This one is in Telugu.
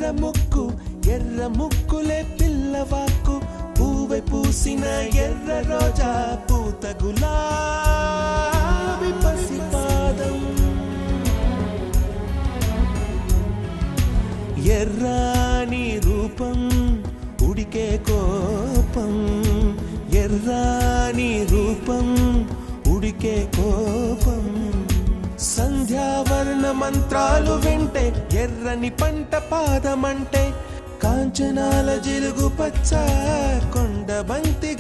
ఎర్ర ముక్కులే పిల్లవాకు పూవై పూసిన ఎర్ర రోజా పూత గులాబీ పసిపాదం ఎర్రాని రూపం ఉడికే కోపం ఎర్రాని రూపం ఉడికే కోపం సంధ్యావర్ణ మంత్రాలు వింటే ఎర్రని పంట పాదమంటే కాంచనాల జిలుగు పచ్చ కొండ బంతి